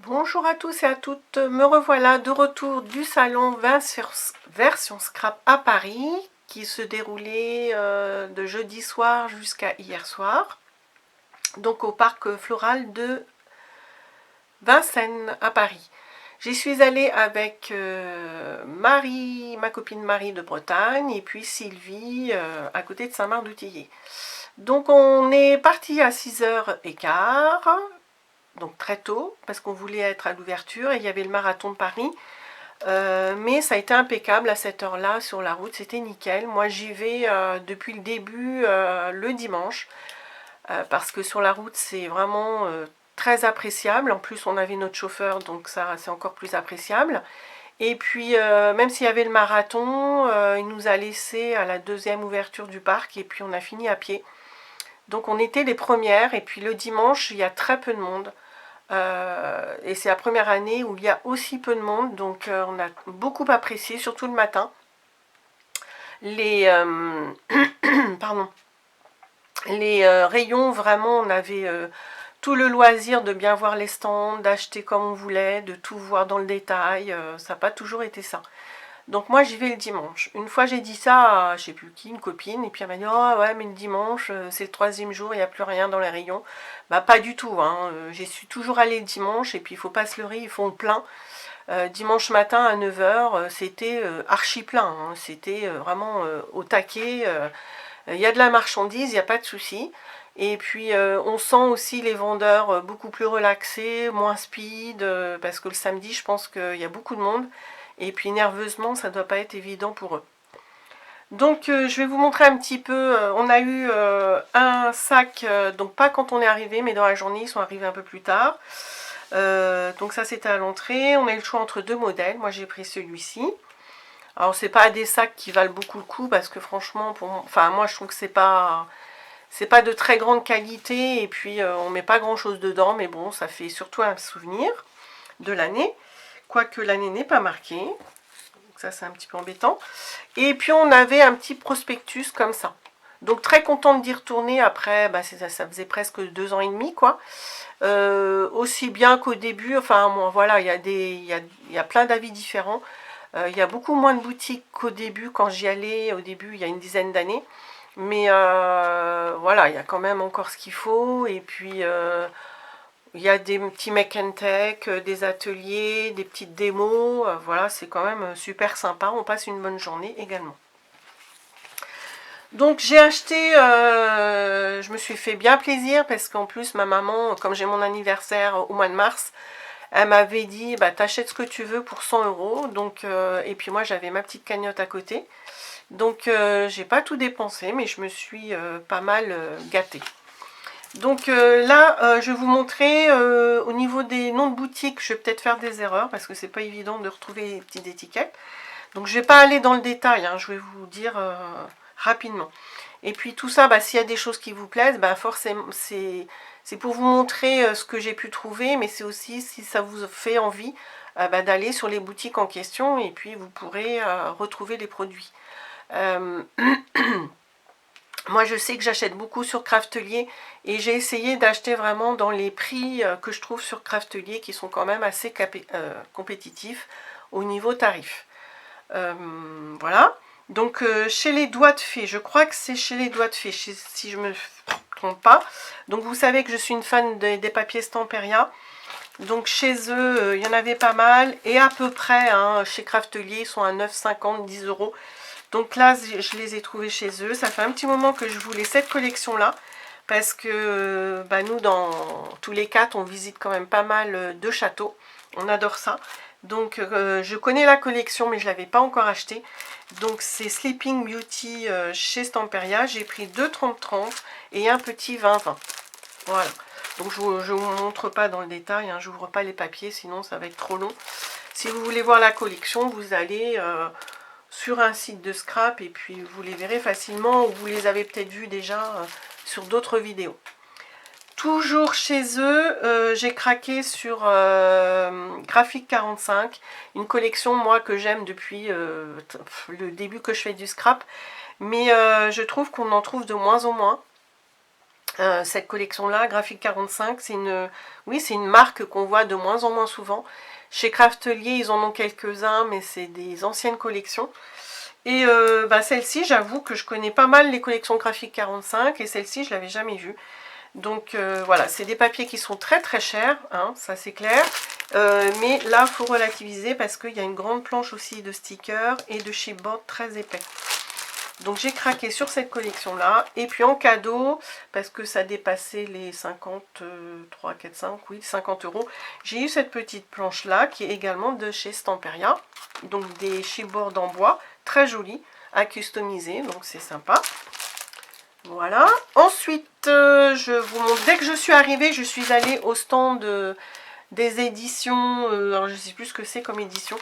Bonjour à tous et à toutes, me revoilà de retour du salon version scrap à Paris qui se déroulait de jeudi soir jusqu'à hier soir, donc au parc floral de Vincennes à Paris. J'y suis allée avec Marie, ma copine Marie de Bretagne, et puis Sylvie à côté de Saint-Marc-d'Outillier. Donc on est parti à 6h15. Donc très tôt, parce qu'on voulait être à l'ouverture, et il y avait le marathon de Paris. Mais ça a été impeccable à cette heure-là sur la route, c'était nickel. Moi j'y vais depuis le début le dimanche, parce que sur la route c'est vraiment très appréciable. En plus on avait notre chauffeur, donc ça c'est encore plus appréciable. Et puis même s'il y avait le marathon, il nous a laissé à la deuxième ouverture du parc, et puis on a fini à pied. Donc on était les premières, et puis le dimanche il y a très peu de monde. Et c'est la première année où il y a aussi peu de monde, donc on a beaucoup apprécié, surtout le matin. Les, pardon, les rayons, vraiment, on avait tout le loisir de bien voir les stands, d'acheter comme on voulait, de tout voir dans le détail. Ça n'a pas toujours été ça. Donc moi j'y vais le dimanche. Une fois j'ai dit ça à je sais plus qui, une copine, et puis elle m'a dit oh ouais mais le dimanche c'est le troisième jour, il n'y a plus rien dans les rayons. Bah pas du tout, hein. J'y suis toujours allée le dimanche, et puis il faut pas se leurrer, ils font le plein. Dimanche matin à 9h c'était archi plein, hein. C'était vraiment au taquet. Il y a de la marchandise, il n'y a pas de souci. Et puis on sent aussi les vendeurs beaucoup plus relaxés, moins speed, parce que le samedi je pense qu'il y a beaucoup de monde. Et puis nerveusement, ça ne doit pas être évident pour eux. Donc je vais vous montrer un petit peu. On a eu un sac, donc pas quand on est arrivé, mais dans la journée, ils sont arrivés un peu plus tard. Donc ça c'était à l'entrée. On a eu le choix entre deux modèles. Moi j'ai pris celui-ci. Alors c'est pas des sacs qui valent beaucoup le coup, parce que franchement, moi je trouve que c'est pas de très grande qualité, et puis on met pas grand chose dedans, mais bon, ça fait surtout un souvenir de l'année, quoique l'année n'est pas marquée. Donc ça c'est un petit peu embêtant. Et puis on avait un petit prospectus comme ça. Donc très contente d'y retourner après, bah, ça faisait presque 2 ans et demi quoi. Aussi bien qu'au début, enfin bon, voilà, il y a plein d'avis différents. Il y a beaucoup moins de boutiques qu'au début, quand j'y allais au début il y a une dizaine d'années. Mais voilà, il y a quand même encore ce qu'il faut. Et puis il y a des petits make and take, des ateliers, des petites démos. Voilà, c'est quand même super sympa. On passe une bonne journée également. Donc j'ai acheté, je me suis fait bien plaisir, parce qu'en plus ma maman, comme j'ai mon anniversaire au mois de mars, elle m'avait dit bah t'achètes ce que tu veux pour 100 euros. Donc et puis moi j'avais ma petite cagnotte à côté. Donc j'ai pas tout dépensé, mais je me suis pas mal gâtée. Donc là, je vais vous montrer au niveau des noms de boutiques. Je vais peut-être faire des erreurs, parce que c'est pas évident de retrouver les petites étiquettes. Donc je vais pas aller dans le détail, hein, je vais vous dire rapidement. Et puis tout ça, bah, s'il y a des choses qui vous plaisent, bah, forcément c'est pour vous montrer ce que j'ai pu trouver, mais c'est aussi si ça vous fait envie bah, d'aller sur les boutiques en question, et puis vous pourrez retrouver les produits. Moi je sais que j'achète beaucoup sur Craftelier, et j'ai essayé d'acheter vraiment dans les prix que je trouve sur Craftelier, qui sont quand même assez compétitifs au niveau tarif. Voilà. Donc chez les Doigts de Fée, je crois que c'est chez les Doigts de Fée, si je me trompe pas. Donc vous savez que je suis une fan des papiers Stamperia. Donc chez eux, il y en avait pas mal. Et à peu près, hein, chez Craftelier, ils sont à 9,50, 10 euros. Donc là, je les ai trouvés chez eux. Ça fait un petit moment que je voulais cette collection-là, parce que bah, nous, dans tous les quatre, on visite quand même pas mal de châteaux. On adore ça. Donc je connais la collection, mais je ne l'avais pas encore acheté. Donc c'est Sleeping Beauty chez Stamperia. J'ai pris 2 30-30 et un petit 20-20. Voilà. Donc je ne vous montre pas dans le détail, hein, j'ouvre pas les papiers, sinon ça va être trop long. Si vous voulez voir la collection, vous allez sur un site de scrap, et puis vous les verrez facilement, ou vous les avez peut-être vus déjà sur d'autres vidéos. Toujours chez eux, j'ai craqué sur Graphic 45, une collection moi que j'aime depuis le début que je fais du scrap, mais je trouve qu'on en trouve de moins en moins. cette collection-là, Graphique 45, oui, c'est une marque qu'on voit de moins en moins souvent. Chez Craftelier, ils en ont quelques-uns, mais c'est des anciennes collections. Et celle-ci, j'avoue que je connais pas mal les collections Graphique 45, et celle-ci, je l'avais jamais vue. Donc voilà, c'est des papiers qui sont très très chers, hein, ça c'est clair. Mais là, il faut relativiser parce qu'il y a une grande planche aussi de stickers et de chipboard très épais. Donc j'ai craqué sur cette collection-là. Et puis en cadeau, parce que ça dépassait les 53, 4, 5, oui, 50 euros, j'ai eu cette petite planche-là qui est également de chez Stamperia. Donc des chipboards en bois, très jolis, à customiser, donc c'est sympa. Voilà. Ensuite, je vous montre, dès que je suis arrivée, je suis allée au stand des éditions, alors je ne sais plus ce que c'est comme édition,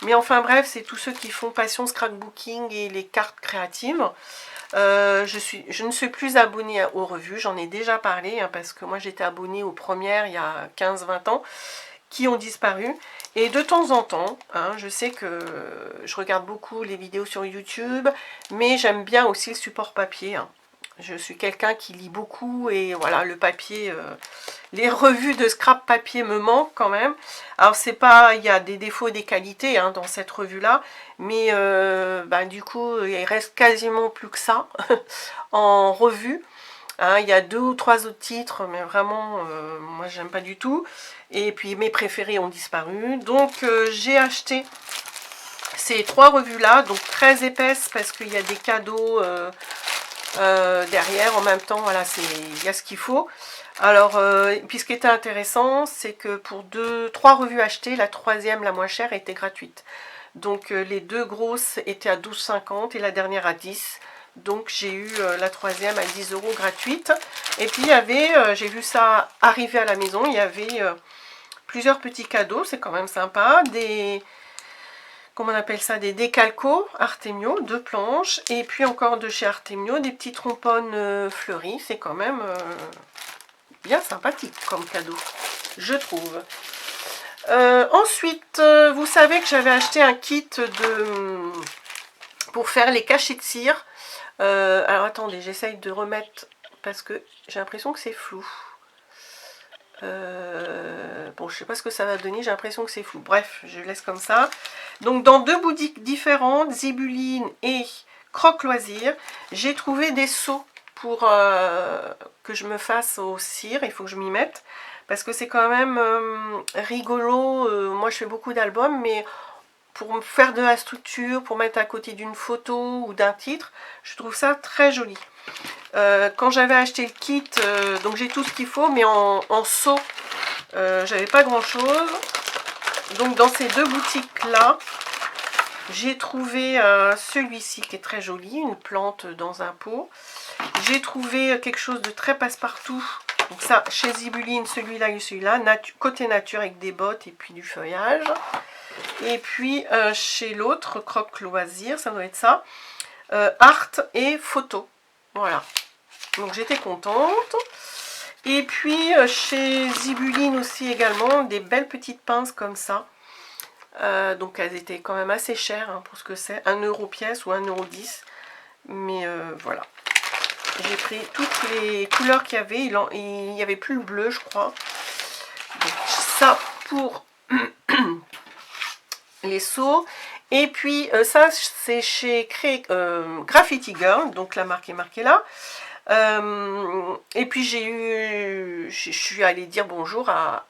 mais enfin bref, c'est tous ceux qui font Passion Scrapbooking et les cartes créatives. Je ne suis plus abonnée aux revues, j'en ai déjà parlé, hein, parce que moi j'étais abonnée aux premières il y a 15-20 ans, qui ont disparu. Et de temps en temps, hein, je sais que je regarde beaucoup les vidéos sur YouTube, mais j'aime bien aussi le support papier, hein. Je suis quelqu'un qui lit beaucoup et voilà, le papier, les revues de scrap papier me manquent quand même. Alors c'est pas, il y a des défauts et des qualités, hein, dans cette revue-là, mais du coup, il reste quasiment plus que ça en revue. Hein, il y a 2 ou 3 autres titres, mais vraiment, moi j'aime pas du tout. Et puis mes préférés ont disparu. Donc j'ai acheté ces 3 revues-là, donc très épaisses parce qu'il y a des cadeaux derrière. En même temps, voilà, il y a ce qu'il faut. Alors, puis ce qui était intéressant, c'est que pour 3 revues achetées, la troisième, la moins chère, était gratuite. Donc les 2 grosses étaient à 12,50 et la dernière à 10. Donc j'ai eu la troisième à 10 euros gratuite. Et puis il y avait, j'ai vu ça arriver à la maison, il y avait plusieurs petits cadeaux, c'est quand même sympa. Comment on appelle ça, des décalcos Artemio, 2 planches. Et puis encore de chez Artemio, des petits trompones fleuris. C'est quand même bien sympathique comme cadeau, je trouve. Ensuite, vous savez que j'avais acheté un kit pour faire les cachets de cire. Alors attendez, j'essaye de remettre parce que j'ai l'impression que c'est flou. Bon, je sais pas ce que ça va donner, j'ai l'impression que c'est flou. Bref, je laisse comme ça. Donc dans 2 boutiques différentes, Zibuline et Croque Loisirs, j'ai trouvé des seaux pour que je me fasse au cire. Il faut que je m'y mette parce que c'est quand même rigolo. Moi je fais beaucoup d'albums, mais pour me faire de la structure, pour mettre à côté d'une photo ou d'un titre, je trouve ça très joli. Quand j'avais acheté le kit, donc j'ai tout ce qu'il faut, mais en seau, j'avais pas grand chose. Donc dans ces 2 boutiques là, j'ai trouvé celui-ci qui est très joli, une plante dans un pot. J'ai trouvé quelque chose de très passe-partout. Donc ça, chez Zibuline, celui-là et celui-là, côté nature avec des bottes et puis du feuillage. Et puis chez l'autre, Croque Loisirs, ça doit être ça, art et photo. Voilà. Donc j'étais contente. Et puis chez Zibuline aussi également, des belles petites pinces comme ça. Donc elles étaient quand même assez chères, hein, pour ce que c'est, 1 euro pièce ou 1,10 €. Mais voilà. J'ai pris toutes les couleurs qu'il y avait. Il n'y avait plus le bleu, je crois. Donc ça pour les seaux. Et puis ça c'est chez Graffiti Girl, donc la marque est marquée là. Et puis je suis allée dire bonjour à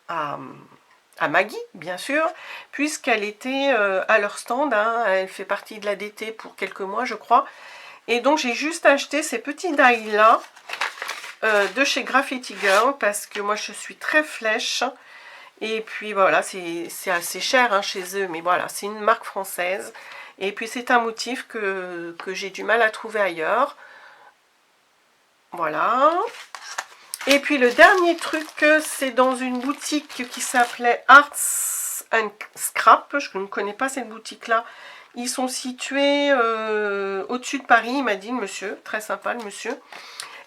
Maggie, bien sûr, puisqu'elle était à leur stand, hein. Elle fait partie de l'ADT pour quelques mois, je crois. Et donc j'ai juste acheté ces petits die là de chez Graffiti Girl parce que moi je suis très flèche. Et puis voilà, c'est assez cher, hein, chez eux, mais voilà, c'est une marque française. Et puis c'est un motif que j'ai du mal à trouver ailleurs. Voilà. Et puis le dernier truc, c'est dans une boutique qui s'appelait Arts and Scrap. Je ne connais pas cette boutique-là. Ils sont situés au-dessus de Paris, il m'a dit le monsieur. Très sympa le monsieur.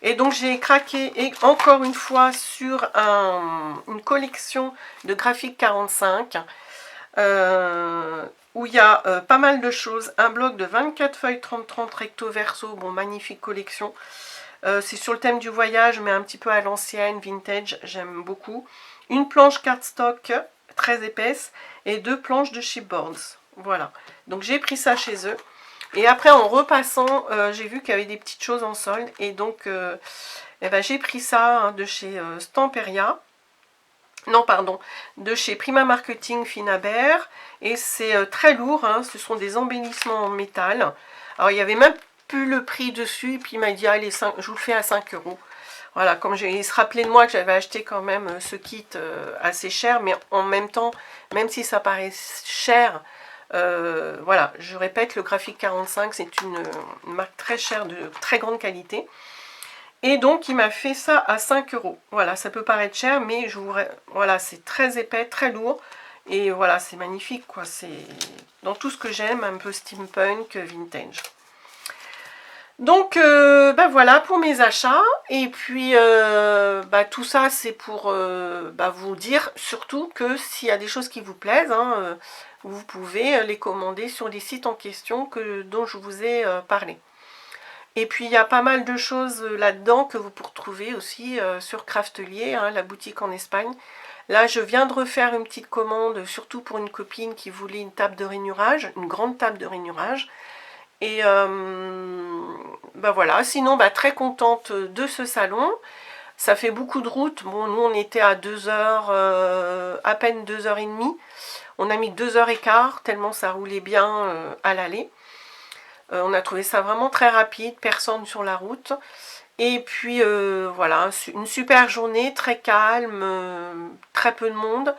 Et donc j'ai craqué encore une fois sur une collection de Graphique 45 où il y a pas mal de choses. Un bloc de 24 feuilles 30-30 recto verso, bon, magnifique collection. C'est sur le thème du voyage, mais un petit peu à l'ancienne, vintage, j'aime beaucoup. Une planche cardstock très épaisse et 2 planches de chipboards. Voilà, donc j'ai pris ça chez eux. Et après, en repassant, j'ai vu qu'il y avait des petites choses en solde. Et donc, eh ben, j'ai pris ça hein, de chez Stamperia. Non, pardon, de chez Prima Marketing Finabert. Et c'est très lourd, hein, ce sont des embellissements en métal. Alors, il y avait même plus le prix dessus. Et puis, il m'a dit, allez, je vous le fais à 5 €. Voilà, comme il se rappelait de moi que j'avais acheté quand même ce kit assez cher. Mais en même temps, même si ça paraît cher... voilà, je répète, le Graphique 45, c'est une marque très chère, de très grande qualité. Et donc, il m'a fait ça à 5 €. Voilà, ça peut paraître cher, mais voilà, c'est très épais, très lourd. Et voilà, c'est magnifique, quoi. C'est dans tout ce que j'aime, un peu steampunk, vintage. Donc, ben voilà pour mes achats. Et puis, tout ça, c'est pour vous dire surtout que s'il y a des choses qui vous plaisent, hein, vous pouvez les commander sur les sites en question dont je vous ai parlé. Et puis, il y a pas mal de choses là-dedans que vous pourrez trouver aussi sur Craftelier, hein, la boutique en Espagne. Là, je viens de refaire une petite commande, surtout pour une copine qui voulait une table de rainurage, une grande table de rainurage. Et voilà, sinon très contente de ce salon. Ça fait beaucoup de route. Bon, nous on était à 2 heures, à peine 2h30. On a mis 2h15 tellement ça roulait bien à l'aller. On a trouvé ça vraiment très rapide, personne sur la route. Et puis voilà, une super journée, très calme, très peu de monde.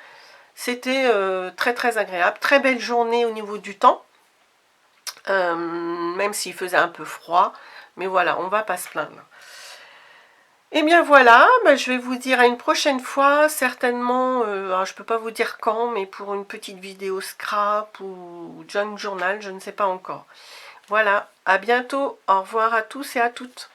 C'était très très agréable, très belle journée au niveau du temps. Même s'il faisait un peu froid, mais voilà, on va pas se plaindre. Et bien voilà, je vais vous dire à une prochaine fois, certainement, alors je peux pas vous dire quand, mais pour une petite vidéo scrap ou junk journal, je ne sais pas encore. Voilà, à bientôt, au revoir à tous et à toutes.